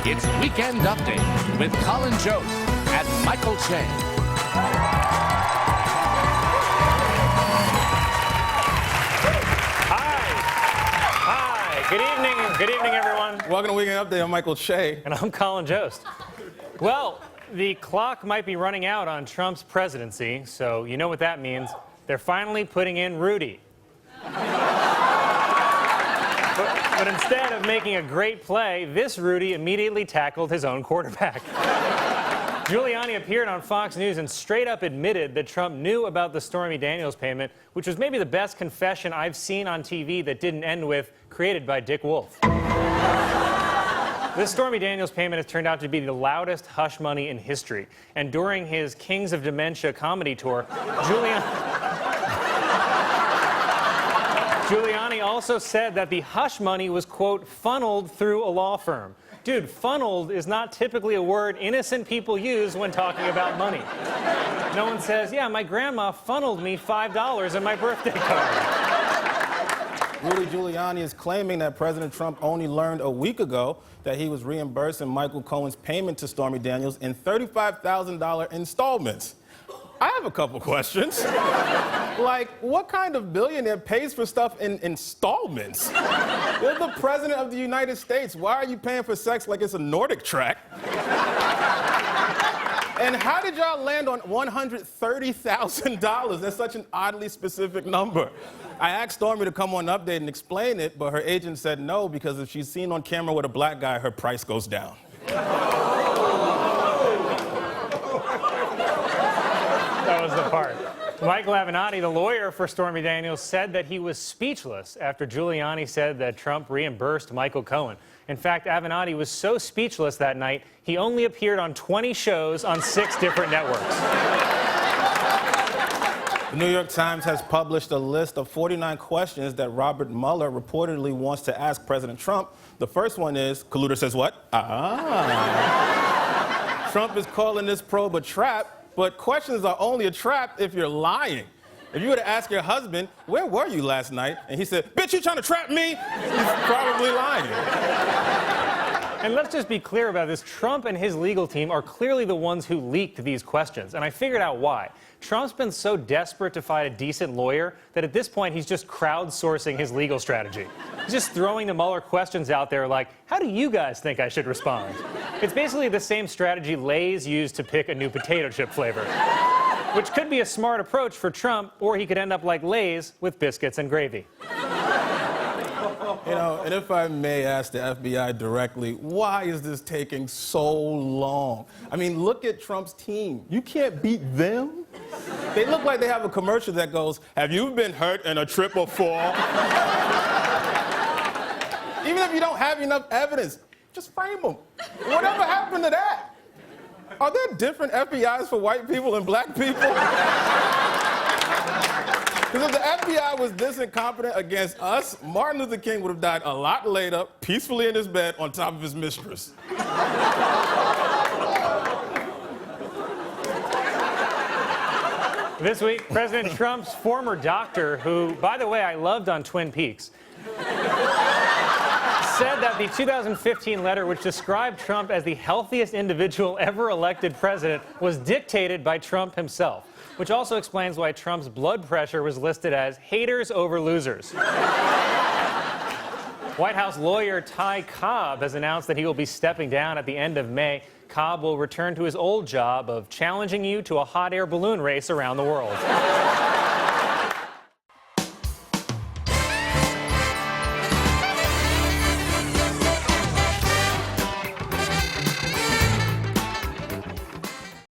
It's Weekend Update with Colin Jost and Michael Che. Good evening, everyone. Welcome to Weekend Update. I'm Michael Che. And I'm Colin Jost. Well, the clock might be running out on Trump's presidency, so you know what that means. They're finally putting in Rudy. But instead of making a great play, this Rudy immediately tackled his own quarterback. Giuliani appeared on Fox News and straight up admitted that Trump knew about the Stormy Daniels payment, which was maybe the best confession I've seen on TV that didn't end with created by Dick Wolf. This Stormy Daniels payment has turned out to be the loudest hush money in history. And during his Kings of Dementia comedy tour, Giuliani also said that the hush money was, quote, funneled through a law firm. Dude, funneled is not typically a word innocent people use when talking about money. No one says, yeah, my grandma funneled me $5 in my birthday card. Rudy Giuliani is claiming that President Trump only learned a week ago that he was reimbursing Michael Cohen's payment to Stormy Daniels in $35,000 installments. I have a couple questions. Like, what kind of billionaire pays for stuff in installments? You're the President of the United States. Why are you paying for sex like it's a Nordic track? And how did y'all land on $130,000? That's such an oddly specific number. I asked Stormy to come on Update and explain it, but her agent said no, because if she's seen on camera with a black guy, her price goes down. That was the part. Michael Avenatti, the lawyer for Stormy Daniels, said that he was speechless after Giuliani said that Trump reimbursed Michael Cohen. In fact, Avenatti was so speechless that night, he only appeared on 20 shows on 6 different networks. The New York Times has published a list of 49 questions that Robert Mueller reportedly wants to ask President Trump. The first one is, Colluder says what? Trump is calling this probe a trap, but questions are only a trap if you're lying. If you were to ask your husband, where were you last night? And he said, bitch, you trying to trap me? He's probably lying. And let's just be clear about this. Trump and his legal team are clearly the ones who leaked these questions. And I figured out why. Trump's been so desperate to find a decent lawyer that at this point he's just crowdsourcing his legal strategy. He's just throwing the Mueller questions out there like, how do you guys think I should respond? It's basically the same strategy Lay's used to pick a new potato chip flavor. Which could be a smart approach for Trump, or he could end up like Lay's with biscuits and gravy. You know, and if I may ask the FBI directly, why is this taking so long? I mean, look at Trump's team. You can't beat them. They look like they have a commercial that goes, have you been hurt in a trip or fall? Even if you don't have enough evidence, just frame them. Whatever happened to that? Are there different FBIs for white people and black people? Because if the FBI was this incompetent against us, Martin Luther King would have died a lot later, peacefully in his bed on top of his mistress. This week, President Trump's former doctor, who, by the way, I loved on Twin Peaks, said that the 2015 letter, which described Trump as the healthiest individual ever elected president, was dictated by Trump himself, which also explains why Trump's blood pressure was listed as haters over losers. White House lawyer Ty Cobb has announced that he will be stepping down at the end of May. Cobb will return to his old job of challenging you to a hot air balloon race around the world.